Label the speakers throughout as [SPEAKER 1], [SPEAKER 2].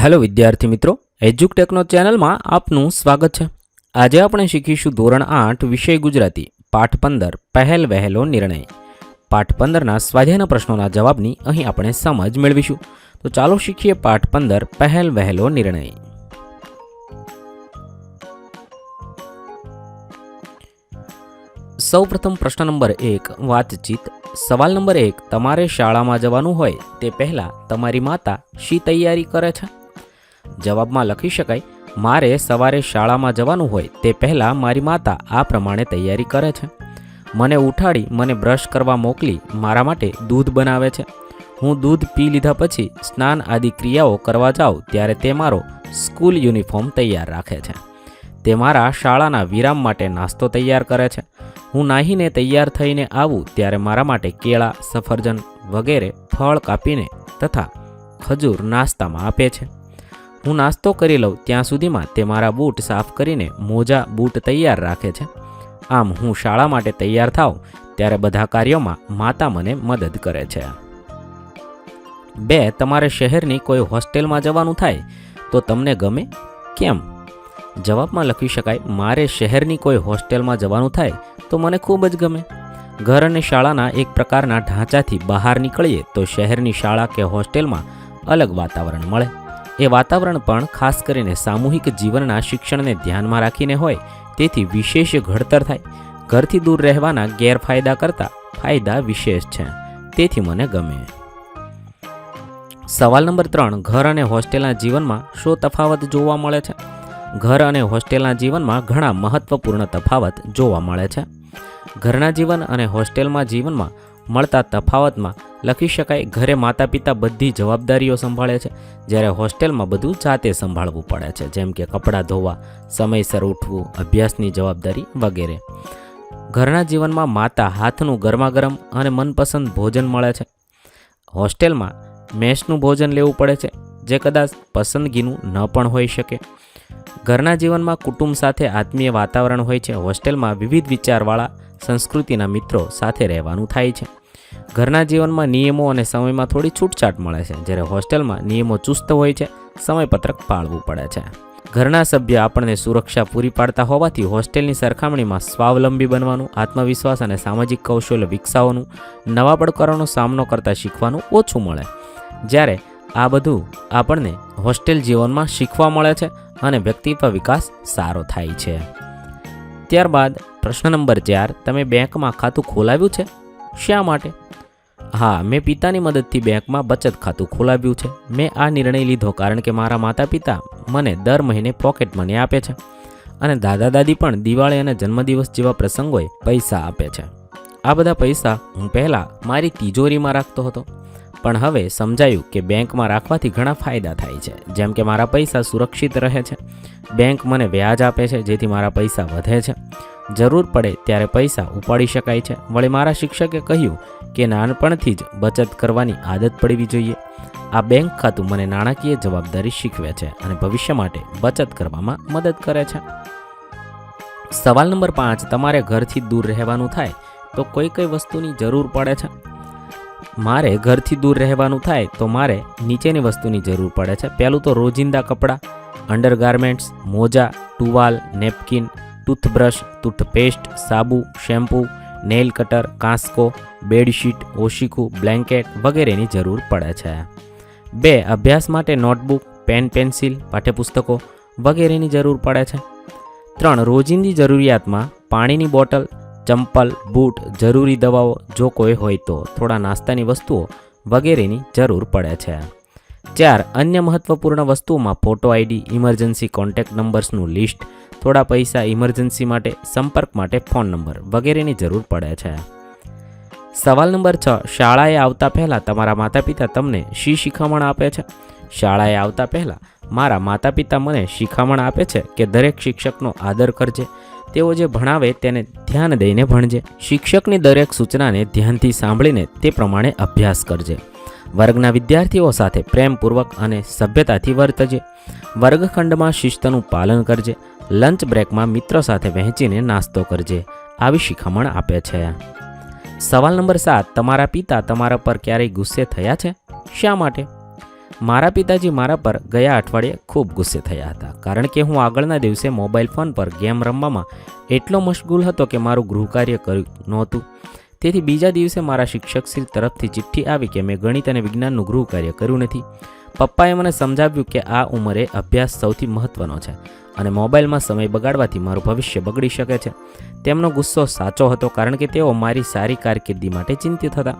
[SPEAKER 1] Hello વિદ્યાર્થી મિત્રો, એજ્યુકટેકનો ચેનલમાં આપનું સ્વાગત છે। આજે આપણે શીખીશું ધોરણ 8 વિષય ગુજરાતી પાઠ 15 પહેલ વહેલો નિર્ણય। પાઠ 15ના સ્વાધ્યાયના પ્રશ્નોના જવાબની અહીં આપણે સમજ મેળવીશું। તો ચાલો શીખીએ પાઠ 15 પહેલ વહેલો નિર્ણય। સૌપ્રથમ પ્રશ્ન નંબર 1 વાતચીત। સવાલ નંબર 1 તમારે શાળામાં જવાનું હોય તે પહેલા તમારી માતા શી તૈયારી કરે છે? જવાબમાં લખી શકાય, મારે સવારે શાળામાં જવાનું હોય તે પહેલાં મારી માતા આ પ્રમાણે તૈયારી કરે છે। મને ઉઠાડી મને બ્રશ કરવા મોકલી મારા માટે દૂધ બનાવે છે। હું દૂધ પી લીધા પછી સ્નાન આદિ ક્રિયાઓ કરવા જાઉં ત્યારે તે મારો સ્કૂલ યુનિફોર્મ તૈયાર રાખે છે। તે મારા શાળાના વિરામ માટે નાસ્તો તૈયાર કરે છે। હું નાહીને તૈયાર થઈને આવું ત્યારે મારા માટે કેળા, સફરજન વગેરે ફળ કાપીને તથા ખજૂર નાસ્તામાં આપે છે। હું નાસ્તો કરી લઉં ત્યાં સુધીમાં તે મારા બૂટ સાફ કરીને મોજા બૂટ તૈયાર રાખે છે। આમ હું શાળા માટે તૈયાર થાઉં ત્યારે બધા કાર્યોમાં માતા મને મદદ કરે છે। 2 તમારે શહેરની કોઈ હોસ્ટેલમાં જવાનું થાય તો તમને ગમે? કેમ? જવાબમાં લખી શકાય, મારે શહેરની કોઈ હોસ્ટેલમાં જવાનું થાય તો મને ખૂબ જ ગમે। ઘર અને શાળાના એક પ્રકારના ઢાંચાથી બહાર નીકળીએ તો શહેરની શાળા કે હોસ્ટેલમાં અલગ વાતાવરણ મળે। એ વાતાવરણ પણ ખાસ કરીને સામૂહિક જીવનના શિક્ષણને ધ્યાનમાં રાખીને હોય તેથી વિશેષ ઘડતર થાય। ઘરથી દૂર રહેવાના ગેરફાયદા કરતાં ફાયદા વિશેષ છે, તેથી મને ગમે। સવાલ નંબર 3 ઘર અને હોસ્ટેલના જીવનમાં શું તફાવત જોવા મળે છે? ઘર અને હોસ્ટેલના જીવનમાં ઘણા મહત્વપૂર્ણ તફાવત જોવા મળે છે। ઘરના જીવન અને હોસ્ટેલમાં જીવનમાં મળતા તફાવતમાં લખી શકાય, ઘરે માતા પિતા બધી જવાબદારીઓ સંભાળે છે, જ્યારે હોસ્ટેલમાં બધું જાતે સંભાળવું પડે છે, જેમ કે કપડાં ધોવા, સમયસર ઉઠવું, અભ્યાસની જવાબદારી વગેરે। ઘરના જીવનમાં માતા હાથનું ગરમાગરમ અને મનપસંદ ભોજન મળે છે। હોસ્ટેલમાં મેસનું ભોજન લેવું પડે છે, જે કદાચ પસંદગીનું ન પણ હોઈ શકે। ઘરના જીવનમાં કુટુંબ સાથે આત્મીય વાતાવરણ હોય છે। હોસ્ટેલમાં વિવિધ વિચારવાળા સંસ્કૃતિના મિત્રો સાથે રહેવાનું થાય છે। ઘરના જીવનમાં નિયમો અને સમયમાં થોડી છૂટછાટ મળે છે, જ્યારે હોસ્ટેલમાં નિયમો ચુસ્ત હોય છે, સમયપત્રક પાળવું પડે છે। ઘરના સભ્ય આપણને સુરક્ષા પૂરી પાડતા હોવાથી હોસ્ટેલની સરખામણીમાં સ્વાવલંબી બનવાનું, આત્મવિશ્વાસ અને સામાજિક કૌશલ્ય વિકસાવવાનું, નવા પડકારોનો સામનો કરતા શીખવાનું ઓછું મળે, જ્યારે આ બધું આપણને હોસ્ટેલ જીવનમાં શીખવા મળે છે અને વ્યક્તિત્વ વિકાસ સારો થાય છે। ત્યારબાદ પ્રશ્ન નંબર 4 તમે બેંકમાં ખાતું ખોલાવ્યું છે? શા માટે? હા, મેં પિતાની મદદથી બેંકમાં બચત ખાતું ખોલાવ્યું છે। મેં આ નિર્ણય લીધો કારણ કે મારા માતા પિતા મને દર મહિને પોકેટ મની આપે છે અને દાદા દાદી પણ દિવાળી અને જન્મદિવસ જેવા પ્રસંગોએ પૈસા આપે છે। આ બધા પૈસા હું પહેલાં મારી તિજોરીમાં રાખતો હતો, પણ હવે સમજાયું કે બેંકમાં રાખવાથી ઘણા ફાયદા થાય છે, જેમ કે મારા પૈસા સુરક્ષિત રહે છે, બેંક મને વ્યાજ આપે છે જેથી મારા પૈસા વધે છે, જરૂર પડે ત્યારે પૈસા ઉપાડી શકાય છે। વળી મારા શિક્ષકે કહ્યું કે નાનપણથી જ બચત કરવાની આદત પડવી જોઈએ। આ બેંક ખાતું મને નાણાકીય જવાબદારી શીખવે છે અને ભવિષ્ય માટે બચત કરવામાં મદદ કરે છે। સવાલ નંબર 5 તમારે ઘરથી દૂર રહેવાનું થાય તો કઈ કઈ વસ્તુની જરૂર પડે છે? મારે ઘરથી દૂર રહેવાનું થાય તો મારે નીચેની વસ્તુની જરૂર પડે છે। પહેલું તો રોજિંદા કપડાં, અંડરગાર્મેન્ટ્સ, મોજા, ટુવાલ, નેપકિન, ટૂથબ્રશ, ટૂથપેસ્ટ, સાબુ, શેમ્પૂ, નેઇલ કટર, કાંસકો, બેડશીટ, ઓશીકું, બ્લેન્કેટ વગેરેની જરૂર પડે છે। 2 અભ્યાસ માટે નોટબુક, પેન, પેન્સિલ, પાઠ્યપુસ્તકો વગેરેની જરૂર પડે છે। 3 રોજિંદી જરૂરિયાતમાં પાણીની બોટલ, ચંપલ, બૂટ, જરૂરી દવાઓ જો કોઈ હોય તો, થોડા નાસ્તાની વસ્તુઓ વગેરેની જરૂર પડે છે। 4 અન્ય મહત્વપૂર્ણ વસ્તુઓમાં ફોટો આઈડી, ઇમરજન્સી કોન્ટેક્ટ નંબર્સનું લિસ્ટ, થોડા પૈસા ઇમરજન્સી માટે, સંપર્ક માટે ફોન નંબર વગેરેની જરૂર પડે છે। સવાલ નંબર 6 શાળાએ આવતા પહેલાં તમારા માતા પિતા તમને શી શિખામણ આપે છે? શાળાએ આવતા પહેલાં મારા માતા પિતા મને શિખામણ આપે છે કે દરેક શિક્ષકનો આદર કરજે, તેઓ જે ભણાવે તેને ધ્યાન દઈને ભણજે, શિક્ષકની દરેક સૂચનાને ધ્યાનથી સાંભળીને તે પ્રમાણે અભ્યાસ કરજે, વર્ગના વિદ્યાર્થીઓ સાથે પ્રેમપૂર્વક અને સભ્યતાથી વર્તજે, વર્ગખંડમાં શિસ્તનું પાલન કરજે, લંચ બ્રેકમાં મિત્રો સાથે વહેંચીને નાસ્તો કરજે, આવી શિખામણ આપે છે। સવાલ નંબર 7 તમારા પિતા તમારા પર ક્યારેય ગુસ્સે થયા છે? શા માટે? મારા પિતાજી મારા પર ગયા અઠવાડિયે ખૂબ ગુસ્સે થયા હતા, કારણ કે હું આગળના દિવસે મોબાઈલ ફોન પર ગેમ રમવામાં એટલો મશગુલ હતો કે મારું ગૃહકાર્ય કર્યું નહોતું. તેથી બીજા દિવસે મારા શિક્ષકશ્રી તરફથી ચિઠ્ઠી આવી કે મેં ગણિત અને વિજ્ઞાનનું ગૃહકાર્ય કર્યું નથી. પપ્પાએ મને સમજાવ્યું કે આ ઉંમરે અભ્યાસ સૌથી મહત્ત્વનો છે અને મોબાઈલમાં સમય બગાડવાથી મારું ભવિષ્ય બગડી શકે છે. તેમનો ગુસ્સો સાચો હતો, કારણ કે તેઓ મારી સારી કારકિર્દી માટે ચિંતિત હતા.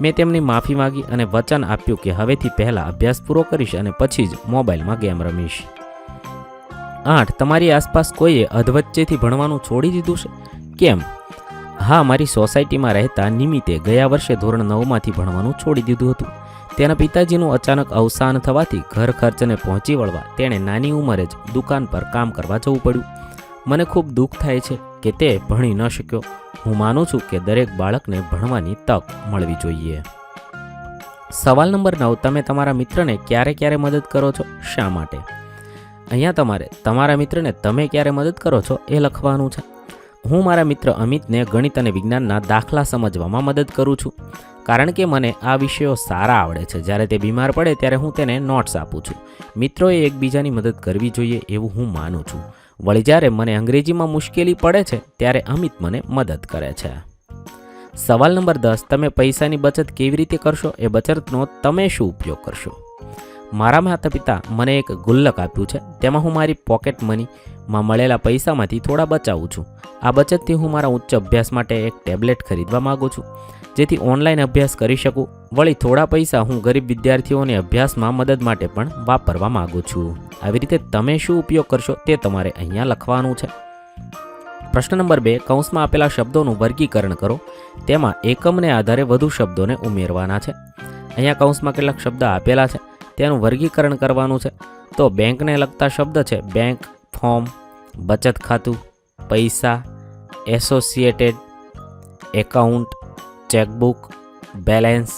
[SPEAKER 1] મેં તેમની માફી માગી અને વચન આપ્યું કે હવેથી પહેલાં અભ્યાસ પૂરો કરીશ અને પછી જ મોબાઈલમાં ગેમ રમીશ. 8. તમારી આસપાસ કોઈએ અધવચ્ચેથી ભણવાનું છોડી દીધું છે? કેમ? હા, મારી સોસાયટીમાં રહેતા નિમિતે ગયા વર્ષે ધોરણ 9માંથી ભણવાનું છોડી દીધું હતું. તેના પિતાજીનું અચાનક અવસાન થવાથી ઘર ખર્ચને પહોંચી વળવા તેણે નાની ઉંમરે જ દુકાન પર કામ કરવા જવું પડ્યું. મને ખૂબ દુઃખ થાય છે કે તે ભણી ન શક્યો. હું માનું છું કે દરેક બાળકને ભણવાની તક મળવી જોઈએ. સવાલ નંબર 9. તમે તમારા મિત્રને ક્યારે ક્યારે મદદ કરો છો? શા માટે? અહીંયા તમારે તમારા મિત્રને તમે ક્યારે મદદ કરો છો એ લખવાનું છે. હું મારા મિત્ર અમિતને ગણિત અને વિજ્ઞાનના દાખલા સમજવામાં મદદ કરું છું, કારણ કે મને આ વિષયો સારા આવડે છે. જ્યારે તે બીમાર પડે ત્યારે હું તેને નોટ્સ આપું છું. મિત્રોએ એકબીજાની મદદ કરવી જોઈએ એવું હું માનું છું. વળી જ્યારે મને અંગ્રેજીમાં મુશ્કેલી પડે છે ત્યારે અમિત મને મદદ કરે છે. સવાલ નંબર 10. તમે પૈસાની બચત કેવી રીતે કરશો? એ બચતનો તમે શું ઉપયોગ કરશો? મારા માતા પિતા મને એક ગુલ્લક આપ્યું છે. તેમાં હું મારી પોકેટ મનીમાં મળેલા પૈસામાંથી થોડા બચાવું છું. આ બચતથી હું મારા ઉચ્ચ અભ્યાસ માટે એક ટેબ્લેટ ખરીદવા માગું છું, જેથી ઓનલાઈન અભ્યાસ કરી શકું. વળી થોડા પૈસા હું ગરીબ વિદ્યાર્થીઓને અભ્યાસમાં મદદ માટે પણ વાપરવા માગું છું. આવી રીતે તમે શું ઉપયોગ કરશો તે તમારે અહીંયા લખવાનું છે. પ્રશ્ન નંબર 2. કૌંસમાં આપેલા શબ્દોનું વર્ગીકરણ કરો. તેમાં એકમને આધારે વધુ શબ્દોને ઉમેરવાના છે. અહીંયા કૌંસમાં કેટલાક શબ્દ આપેલા છે, તેનું વર્ગીકરણ કરવાનું છે. તો બેંકને લગતા શબ્દ છે બેંક, ફોર્મ, બચત ખાતું, પૈસા, એસોસિએટેડ, એકાઉન્ટ, ચેકબુક, બેલેન્સ.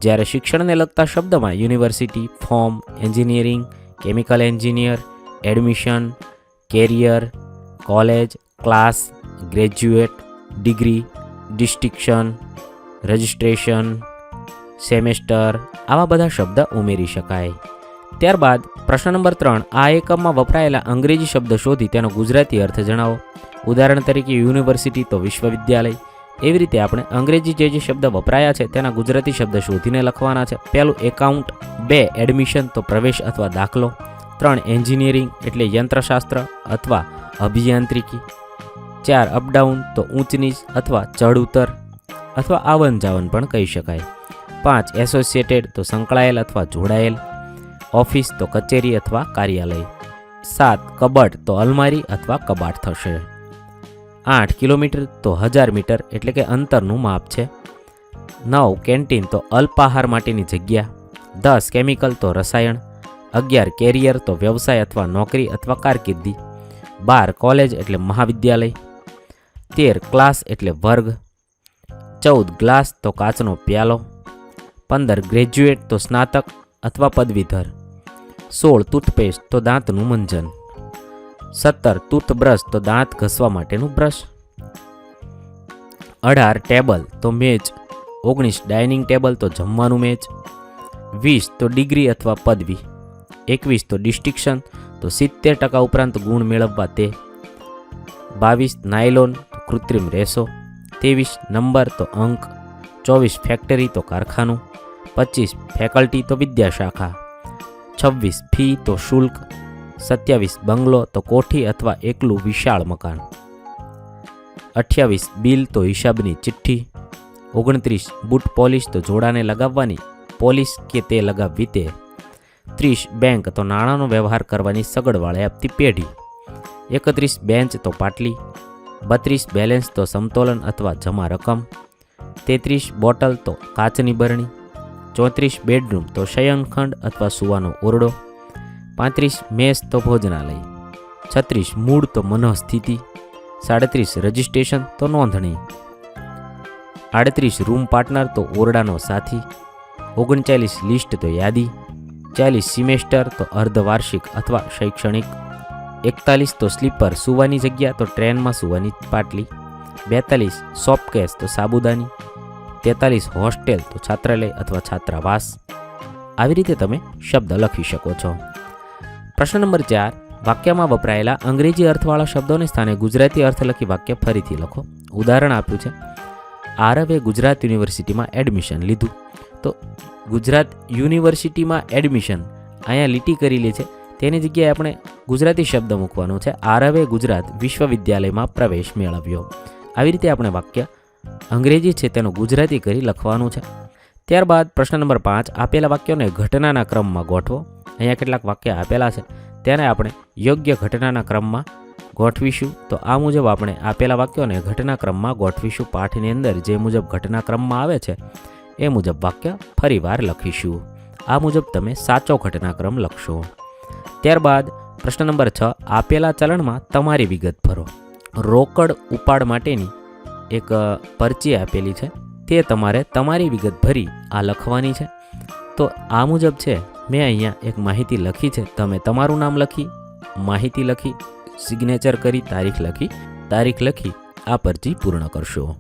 [SPEAKER 1] જ્યારે શિક્ષણને લગતા શબ્દમાં university, form, engineering, chemical engineer, admission, career, college, class, graduate, degree, distinction, registration, semester, આવા બધા શબ્દ ઉમેરી શકાય. ત્યારબાદ પ્રશ્ન નંબર 3. આ એકમમાં વપરાયેલા અંગ્રેજી શબ્દ શોધી તેનો ગુજરાતી અર્થ જણાવો. ઉદાહરણ તરીકે યુનિવર્સિટી તો વિશ્વવિદ્યાલય. એવી રીતે આપણે અંગ્રેજી જે શબ્દ વપરાયા છે તેના ગુજરાતી શબ્દ શોધીને લખવાના છે. પહેલું એકાઉન્ટ, 2 એડમિશન તો પ્રવેશ અથવા દાખલો, 3 એન્જિનિયરિંગ એટલે યંત્રશાસ્ત્ર અથવા અભિયાંત્રિકી, 4 અપડાઉન તો ઊંચ નીચ અથવા ચઢ ઉતર અથવા આવન જાવન પણ કહી શકાય, 5 એસોસિએટેડ તો સંકળાયેલ અથવા જોડાયેલ, ઓફિસ તો કચેરી અથવા કાર્યાલય, 7 કબડ તો અલમારી અથવા કબાટ થશે, 8 કિલોમીટર તો 1000 મીટર એટલે કે અંતરનું માપ છે, 9 કેન્ટીન તો અલ્પાહાર માટેની જગ્યા, 10 કેમિકલ તો રસાયણ, 11 કેરિયર તો વ્યવસાય અથવા નોકરી અથવા કારકિર્દી, 12 કોલેજ એટલે મહાવિદ્યાલય, 13 ક્લાસ એટલે વર્ગ, 14 ગ્લાસ તો કાચનો પ્યાલો, 15 ગ્રેજ્યુએટ તો સ્નાતક અથવા પદવીધર, 16 ટૂથપેસ્ટ તો દાંતનું મંજન, 17 ટૂથબ્રશ તો દાંત ઘસવા માટેનું બ્રશ, 18 ટેબલ તો મેજ, 19 ડાઇનિંગ ટેબલ તો જમવાનું મેજ, 20 તો ડિગ્રી અથવા પદવી, 21 તો ડિસ્ટિંક્શન તો 70% ઉપરાંત ગુણ મેળવવા તે, 22 નાયલોન તો કૃત્રિમ રેસો, 23 નંબર તો અંક, 24 ફેક્ટરી તો કારખાનું, 25 ફેકલ્ટી તો વિદ્યાશાખા, 26 ફી તો શુલ્ક, 27 બંગલો તો કોઠી અથવા એકલું વિશાળ મકાન, 28 બિલ તો હિસાબની ચિઠ્ઠી, 29 બૂટ પોલિશ તો જોડાને લગાવવાની પોલિશ કે તે લગાવવી તે, 30 બેંક તો નાણાંનો વ્યવહાર કરવાની સગવડવાળે આપતી પેઢી, 31 બેન્ચ તો પાટલી, 32 બેલેન્સ તો સમતોલન અથવા જમા રકમ, 33 બોટલ તો કાચની બરણી, 34 બેડરૂમ તો શયનખંડ અથવા સુવાનો ઓરડો, 35 મેસ તો ભોજનાલય, 36 મૂળ તો મનઃસ્થિતિ, 37 રજિસ્ટ્રેશન તો નોંધણી, 38 રૂમ પાર્ટનર તો ઓરડાનો સાથી, 39 લિસ્ટ તો યાદી, 40 સિમેસ્ટર તો અર્ધવાર્ષિક અથવા શૈક્ષણિક, 41 તો સ્લીપર સૂવાની જગ્યા તો ટ્રેનમાં સૂવાની પાટલી, 42 સોપકેસ તો સાબુદાની, 43 હોસ્ટેલ તો છાત્રાલય અથવા છાત્રાવાસ, આવી રીતે તમે શબ્દ લખી શકો છો. પ્રશ્ન નંબર 4, વાક્યમાં વપરાયેલા અંગ્રેજી અર્થવાળા શબ્દોને સ્થાને ગુજરાતી અર્થ લખી વાક્ય ફરીથી લખો. ઉદાહરણ આપ્યું છે, આરવે ગુજરાત યુનિવર્સિટીમાં એડમિશન લીધું. તો ગુજરાત યુનિવર્સિટીમાં એડમિશન અહીંયા લીટી કરેલી છે, તેની જગ્યાએ આપણે ગુજરાતી શબ્દ મૂકવાનો છે. આરવે ગુજરાત વિશ્વવિદ્યાલયમાં પ્રવેશ મેળવ્યો. આવી રીતે આપણે વાક્ય અંગ્રેજી છે તેનું ગુજરાતી કરી લખવાનું છે. ત્યારબાદ પ્રશ્ન નંબર 5, આપેલા વાક્યોને ઘટનાના ક્રમમાં ગોઠવો. અહીંયા કેટલાક વાક્ય આપેલા છે, તેને આપણે યોગ્ય ઘટનાના ક્રમમાં ગોઠવીશું. તો આ મુજબ આપણે આપેલા વાક્યોને ઘટનાક્રમમાં ગોઠવીશું. પાઠની અંદર જે મુજબ ઘટનાક્રમમાં આવે છે એ મુજબ વાક્ય ફરીવાર લખીશું. આ મુજબ તમે સાચો ઘટનાક્રમ લખશો. ત્યારબાદ પ્રશ્ન નંબર 6, આપેલા ચલણમાં તમારી વિગત ભરો. રોકડ ઉપાડ માટેની એક પરચી આપેલી છે, તે તમારે તમારી વિગત ભરી આ લખવાની છે. તો આ મુજબ છે, મેં અહીંયા એક માહિતી લખી છે. તમે તમારું નામ લખી, માહિતી લખી, સિગ્નેચર કરી, તારીખ લખી આ પરચી પૂર્ણ કરશો.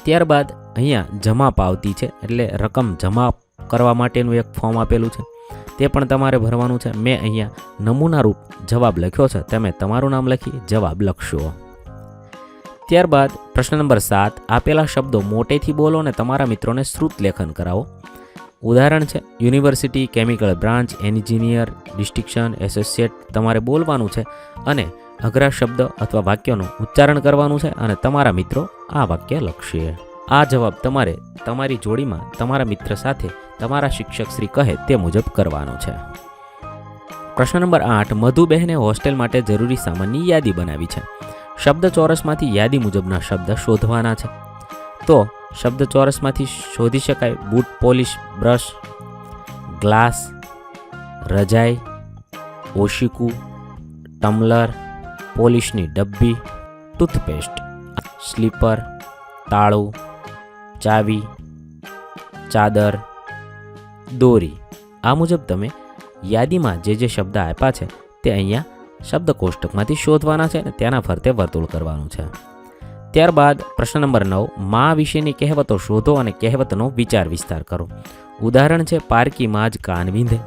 [SPEAKER 1] ત્યારબાદ અહીંયા જમા પાવતી છે, એટલે રકમ જમા કરવા માટેનું એક ફોર્મ આપેલું છે, તે પણ તમારે ભરવાનું છે. મેં અહીંયા નમૂના રૂપ જવાબ લખ્યો છે, તમે તમારું નામ લખી જવાબ લખશો. ત્યારબાદ પ્રશ્ન નંબર 7, આપેલા શબ્દો મોટેથી બોલો અને તમારા મિત્રોને શ્રુત લેખન કરાવો. ઉદાહરણ છે, university, chemical branch, engineer, distinction, associate તમારે બોલવાનું છે અને અઘરા શબ્દ અથવા વાક્યનું ઉચ્ચારણ કરવાનું છે અને તમારા મિત્રો આ વાક્ય લખશે. આ જવાબ તમારે તમારી જોડીમાં તમારા મિત્ર સાથે તમારા શિક્ષક શ્રી કહે તે મુજબ કરવાનો છે. પ્રશ્ન નંબર 8, મધુબહેને હોસ્ટેલ માટે જરૂરી સામાનની યાદી બનાવી છે. શબ્દ ચોરસમાંથી યાદી મુજબના શબ્દ શોધવાના છે. તો શબ્દ ચોરસમાંથી શોધી શકાય: બૂટ પોલિશ, બ્રશ, ગ્લાસ, રજાઈ, ઓશિકું, ટમ્લર, પોલિશની ડબ્બી, ટૂથપેસ્ટ, સ્લીપર, તાળું, ચાવી, ચાદર, દોરી. આ મુજબ તમે યાદીમાં જે શબ્દ આપ્યા છે તે અહીંયા શબ્દ કોષ્ટકમાંથી શોધવાના છે અને તેના ફરતે વર્તુળ કરવાનું છે. ત્યારબાદ પ્રશ્ન નંબર 9, મા વિશેની કહેવતો શોધો અને કહેવતનો વિચાર વિસ્તાર કરો. ઉદાહરણ છે, પારકી માં જ કાન વીંધે.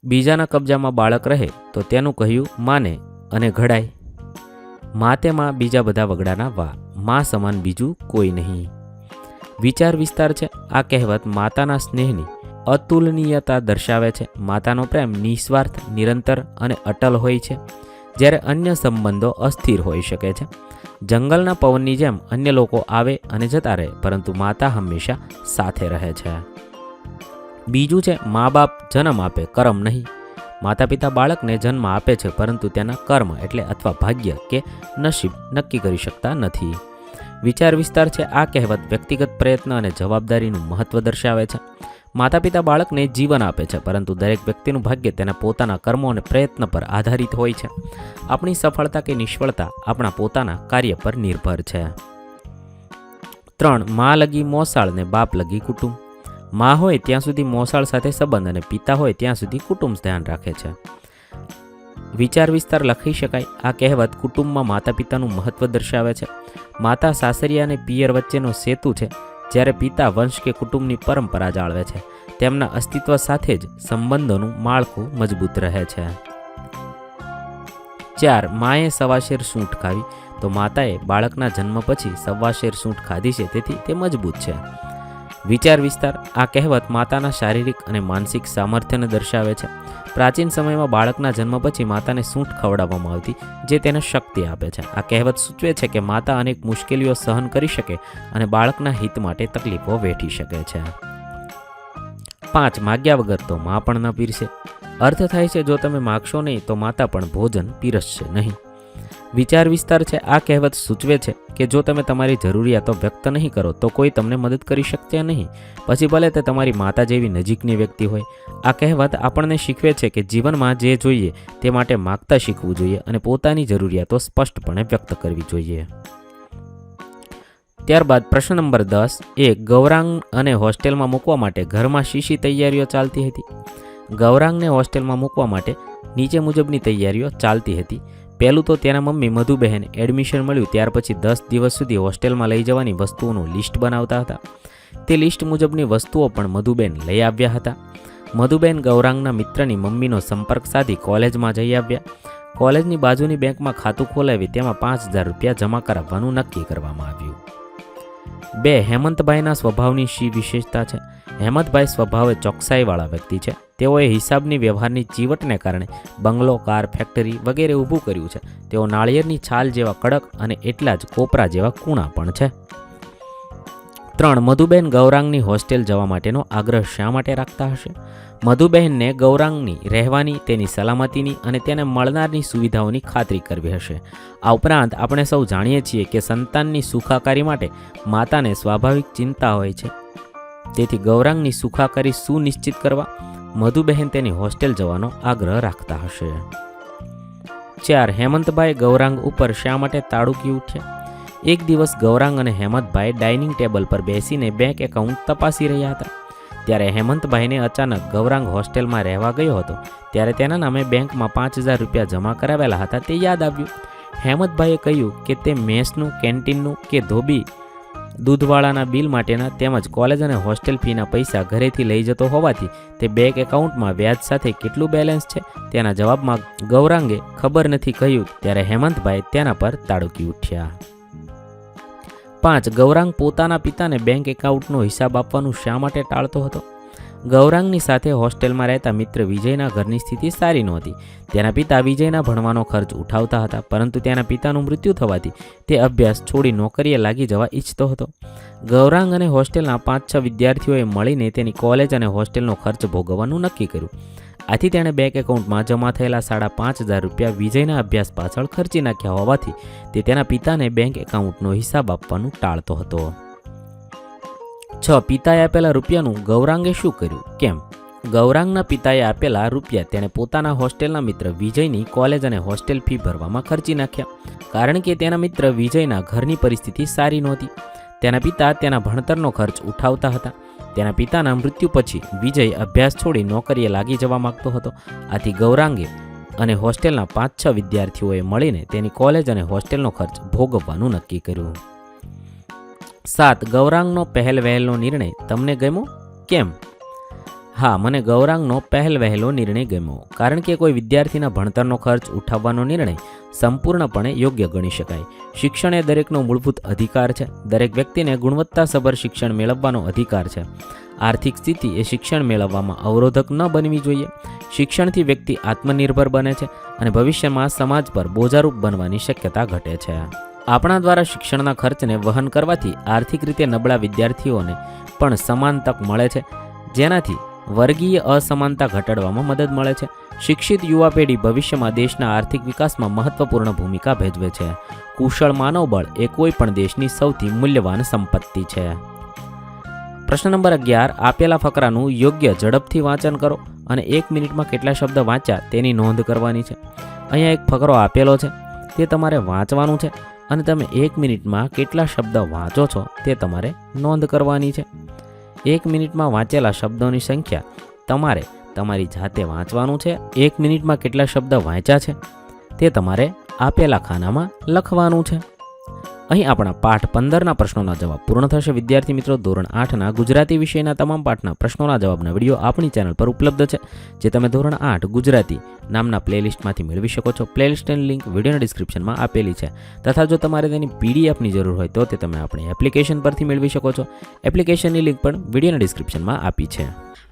[SPEAKER 1] બીજાના કબજામાં બાળક રહે તો તેનું કહ્યું માને અને ઘડાય. માતેમાં બીજા બધા વગડાના વા, મા સમાન બીજું કોઈ નહીં. વિચાર વિસ્તાર છે, આ કહેવત માતાના સ્નેહની અતુલનીયતા દર્શાવે છે. માતાનો પ્રેમ નિસ્વાર્થ, નિરંતર અને અટલ હોય છે, જ્યારે અન્ય સંબંધો અસ્થિર હોઈ શકે છે. જંગલના પવનની જેમ અન્ય લોકો આવે અને જતા રહે, પરંતુ માતા હંમેશા સાથે રહે છે. બીજું છે, મા બાપ જન્મ આપે, કર્મ નહીં. માતા પિતા બાળકને જન્મ આપે છે, પરંતુ તેના કર્મ એટલે અથવા ભાગ્ય કે નસીબ નક્કી કરી શકતા નથી. વિચાર વિસ્તાર છે, આ કહેવત વ્યક્તિગત પ્રયત્ન અને જવાબદારીનું મહત્વ દર્શાવે છે. માતા પિતા બાળકને જીવન આપે છે, પરંતુ દરેક વ્યક્તિનું ભાગ્ય તેના પોતાના કર્મો અને પ્રયત્ન પર આધારિત હોય છે. આપણી સફળતા કે નિષ્ફળતા આપણા પોતાના કાર્ય પર નિર્ભર છે. 3, મા લગી મોસાળ ને બાપ લગી કુટુંબ. મા હોય ત્યાં સુધી મોસાળ સાથે સંબંધ અને પિતા હોય ત્યાં સુધી કુટુંબ ધ્યાન રાખે છે. વિચાર વિસ્તાર લખી શકાય, આ કહેવત કુટુંબમાં માતા પિતાનું મહત્વ દર્શાવે છે. માતા સાસરિયા અને પિયર વચ્ચેનો સેતુ છે, જ્યારે પિતા વંશ કે કુટુંબની પરંપરા જાળવે છે. તેમના અસ્તિત્વ સાથે જ સંબંધોનું માળખું મજબૂત રહે છે. 4, માએ સવાશેર સૂંઠ ખાવી. તો માતાએ બાળકના જન્મ પછી સવાશેર સૂંઠ ખાધી છે, તેથી તે મજબૂત છે. વિચાર વિસ્તાર, આ કહેવત માતાના શારીરિક અને માનસિક સામર્થ્યને દર્શાવે છે. પ્રાચીન સમયમાં બાળકના જન્મ પછી માતાને સૂંઠ ખવડાવવામાં આવતી, જે તેને શક્તિ આપે છે. આ કહેવત સૂચવે છે કે માતા અનેક મુશ્કેલીઓ સહન કરી શકે અને બાળકના હિત માટે તકલીફો વેઠી શકે છે. 5, માગ્યા વગર તો મા પણ ન પીરસે. અર્થ થાય છે, જો તમે માગશો નહીં તો માતા પણ ભોજન પીરસશે નહીં. વિચાર વિસ્તાર છે, આ કહેવત સૂચવે છે કે જો તમે તમારી જરૂરિયાતો વ્યક્ત નહીં કરો તો કોઈ તમને મદદ કરી શકશે નહીં, પછી ભલે તે તમારી માતા જેવી નજીકની વ્યક્તિ હોય. આ કહેવત આપણને શીખવે છે કે જીવનમાં જે જોઈએ તે માટે માગતા શીખવું જોઈએ અને પોતાની જરૂરિયાતો સ્પષ્ટપણે વ્યક્ત કરવી જોઈએ. ત્યારબાદ પ્રશ્ન નંબર 10, 1, ગૌરાંગ અને હોસ્ટેલમાં મૂકવા માટે ઘરમાં શી તૈયારીઓ ચાલતી હતી. ગૌરાંગને હોસ્ટેલમાં મૂકવા માટે નીચે મુજબની તૈયારીઓ ચાલતી હતી. પહેલું તો તેના મમ્મી મધુબહેન એડમિશન મળ્યું ત્યાર પછી 10 દિવસ સુધી હોસ્ટેલમાં લઈ જવાની વસ્તુઓનું લિસ્ટ બનાવતા હતા. તે લિસ્ટ મુજબની વસ્તુઓ પણ મધુબેન લઈ આવ્યા હતા. મધુબેન ગૌરાંગના મિત્રની મમ્મીનો સંપર્ક સાધી કોલેજમાં જઈ આવ્યા. કોલેજની બાજુની બેંકમાં ખાતું ખોલાવી તેમાં 5,000 રૂપિયા જમા કરાવવાનું નક્કી કરવામાં આવ્યું. 2. હેમંતભાઈના સ્વભાવની શી વિશેષતા છે? હેમંતભાઈ સ્વભાવે ચોકસાઈવાળા વ્યક્તિ છે. તેઓએ હિસાબની વ્યવહારની ચીવટને કારણે બંગલો, કાર, ફેક્ટરી વગેરે ઊભું કર્યું છે. તેઓ નાળિયેરની છાલ જેવા કડક અને એટલા જ કોપરા જેવા કૂણા પણ છે. 3. મધુબેન ગૌરાંગની હોસ્ટેલ જવા માટેનો આગ્રહ શા માટે રાખતા હશે? મધુબહેનને ગૌરાંગની રહેવાની, તેની સલામતીની અને તેને મળનારની સુવિધાઓની ખાતરી કરવી હશે. આ ઉપરાંત આપણે સૌ જાણીએ છીએ કે સંતાનની સુખાકારી માટે માતાને સ્વાભાવિક ચિંતા હોય છે. તેથી ગૌરાંગની સુખાકારી સુનિશ્ચિત કરવા મધુબહેન તેની હોસ્ટેલ જવાનો આગ્રહ રાખતા હશે. 4. હેમંતભાઈ ગૌરાંગ ઉપર શા માટે તાડુકી ઉઠ્યા? એક દિવસ ગૌરાંગ અને હેમંતભાઈ ડાઇનિંગ ટેબલ પર બેસીને બેંક એકાઉન્ટ તપાસી રહ્યા હતા. ત્યારે હેમંતભાઈને અચાનક ગૌરાંગ હોસ્ટેલમાં રહેવા ગયો હતો. ત્યારે તેના નામે બેંકમાં 5,000 રૂપિયા જમા કરાવેલા હતા તે યાદ આવ્યું. હેમંતભાઈએ કહ્યું કે તે મેસનું, કેન્ટીનનું કે ધોબી દૂધવાળાના બિલ માટેના તેમજ કોલેજ અને હોસ્ટેલ ફીના પૈસા ઘરેથી લઈ જતો હોવાથી તે બેંક એકાઉન્ટમાં વ્યાજ સાથે કેટલું બેલેન્સ છે તેના જવાબમાં ગૌરાંગે ખબર નથી કહ્યું. ત્યારે હેમંતભાઈ તેના પર તાડુકી ઉઠ્યા. 5. ગૌરાંગ પોતાના પિતાને બેંક એકાઉન્ટનો હિસાબ આપવાનું શા માટે ટાળતો હતો? ગૌરાંગની સાથે હોસ્ટેલમાં રહેતા મિત્ર વિજયના ઘરની સ્થિતિ સારી નહોતી. તેના પિતા વિજયના ભણવાનો ખર્ચ ઉઠાવતા હતા, પરંતુ તેના પિતાનું મૃત્યુ થવાથી તે અભ્યાસ છોડી નોકરીએ લાગી જવા ઈચ્છતો હતો. ગૌરાંગ અને હોસ્ટેલના 5-6 વિદ્યાર્થીઓએ મળીને તેની કોલેજ અને હોસ્ટેલનો ખર્ચ ભોગવવાનું નક્કી કર્યું. આથી તેણે બેંક એકાઉન્ટમાં જમા થયેલા 5,500 રૂપિયા વિજયના અભ્યાસ પાછળ ખર્ચી નાખ્યા હોવાથી તે તેના પિતાને બેંક એકાઉન્ટનો હિસાબ આપવાનું ટાળતો હતો. 6. પિતાએ આપેલા રૂપિયાનું ગૌરાંગે શું કર્યું? કેમ? ગૌરાંગના પિતાએ આપેલા રૂપિયા તેણે પોતાના હોસ્ટેલના મિત્ર વિજયની કોલેજ અને હોસ્ટેલ ફી ભરવામાં ખર્ચી નાખ્યા. કારણ કે તેના મિત્ર વિજયના ઘરની પરિસ્થિતિ સારી નહોતી. તેના પિતા તેના ભણતરનો ખર્ચ ઉઠાવતા હતા. તેના પિતાના મૃત્યુ પછી વિજય અભ્યાસ છોડી નોકરીએ લાગી જવા માંગતો હતો. આથી ગૌરાંગે અને હોસ્ટેલના 5-6 વિદ્યાર્થીઓએ મળીને તેની કોલેજ અને હોસ્ટેલનો ખર્ચ ભોગવવાનું નક્કી કર્યું. 7. ગૌરાંગનો પહેલ વહેલનો નિર્ણય તમને ગમ્યો? કેમ? હા, મને ગૌરાંગનો પહેલ વહેલો નિર્ણય ગમ્યો. કારણ કે કોઈ વિદ્યાર્થીના ભણતરનો ખર્ચ ઉઠાવવાનો નિર્ણય સંપૂર્ણપણે યોગ્ય ગણી શકાય. શિક્ષણ એ દરેકનો મૂળભૂત અધિકાર છે. દરેક વ્યક્તિને ગુણવત્તાસભર શિક્ષણ મેળવવાનો અધિકાર છે. આર્થિક સ્થિતિ એ શિક્ષણ મેળવવામાં અવરોધક ન બનવી જોઈએ. શિક્ષણથી વ્યક્તિ આત્મનિર્ભર બને છે અને ભવિષ્યમાં સમાજ પર બોજારૂપ બનવાની શક્યતા ઘટે છે. આપણા દ્વારા શિક્ષણના ખર્ચને વહન કરવાથી આર્થિક રીતે નબળા વિદ્યાર્થીઓને પણ સમાન તક મળે છે, જેનાથી વર્ગીય અસમાનતા ઘટાડવામાં મદદ મળે છે. શિક્ષિત યુવા પેઢી ભવિષ્યમાં દેશના આર્થિક વિકાસમાં મહત્વપૂર્ણ ભૂમિકા ભજવે છે. કુશળ માનવબળ એ કોઈ પણ દેશની સૌથી મૂલ્યવાન સંપત્તિ છે. પ્રશ્ન નંબર 11. આપેલા ફકરાનું યોગ્ય ઝડપથી વાંચન કરો અને 1 મિનિટમાં કેટલા શબ્દ વાંચ્યા તેની નોંધ કરવાની છે. અહીંયા એક ફકરો આપેલો છે, તે તમારે વાંચવાનું છે અને તમે 1 મિનિટમાં કેટલા શબ્દ વાંચો છો તે તમારે નોંધ કરવાની છે. 1 મિનિટમાં વાંચેલા શબ્દોની સંખ્યા તમારે તમારી જાતે વાંચવાનું છે. 1 મિનિટમાં કેટલા શબ્દ વાંચ્યા છે તે તમારે આપેલા ખાનામાં લખવાનું છે. અહીં આપણા પાઠ 15ના પ્રશ્નોના જવાબ પૂર્ણ થશે. વિદ્યાર્થી મિત્રો, ધોરણ 8ના ગુજરાતી વિષયના તમામ પાઠના પ્રશ્નોના જવાબના વિડીયો આપણી ચેનલ પર ઉપલબ્ધ છે, જે તમે ધોરણ 8 ગુજરાતી નામના પ્લેલિસ્ટમાંથી મેળવી શકો છો. પ્લેલિસ્ટની લિંક વિડીયોના ડિસ્ક્રિપ્શનમાં આપેલી છે. તથા જો તમારે તેની પીડીએફની જરૂર હોય તો તે તમે આપણી એપ્લિકેશન પરથી મેળવી શકો છો. એપ્લિકેશનની લિંક પણ વિડીયોના ડિસ્ક્રિપ્શનમાં આપી છે.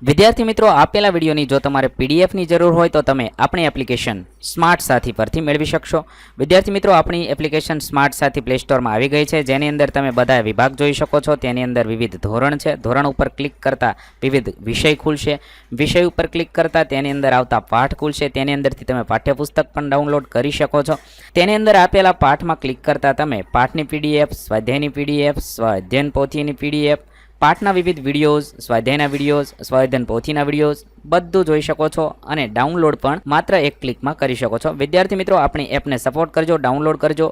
[SPEAKER 2] વિદ્યાર્થી મિત્રો, આપેલા વિડીયોની જો તમારે પીડીએફની જરૂર હોય તો તમે આપણી એપ્લિકેશન સ્માર્ટ સાથી પરથી મેળવી શકશો. વિદ્યાર્થી મિત્રો, આપણી એપ્લિકેશન સ્માર્ટ સાથી પ્લે સ્ટોરમાં આવી ગઈ છે, જેની અંદર તમે બધા વિભાગ જોઈ શકો છો. તેની અંદર વિવિધ ધોરણ છે. ધોરણ ઉપર ક્લિક કરતાં વિવિધ વિષય ખુલશે. વિષય ઉપર ક્લિક કરતાં તેની અંદર આવતા પાઠ ખુલશે. તેની અંદરથી તમે પાઠ્યપુસ્તક પણ ડાઉનલોડ કરી શકો છો. તેની અંદર આપેલા પાઠમાં ક્લિક કરતાં તમે પાઠની પીડીએફ, સ્વાધ્યાયની પીડીએફ, સ્વાધ્યાયન પોથીની પીડીએફ, પાઠના વિવિધ વિડીયોઝ, સ્વાધ્યાયના વિડીયોઝ, સ્વાધ્યાયન પોથીના વિડીયોઝ બધું જોઈ શકો છો અને ડાઉનલોડ પણ માત્ર એક ક્લિકમાં કરી શકો છો. વિદ્યાર્થી મિત્રો, આપણી એપને સપોર્ટ કરજો, ડાઉનલોડ કરજો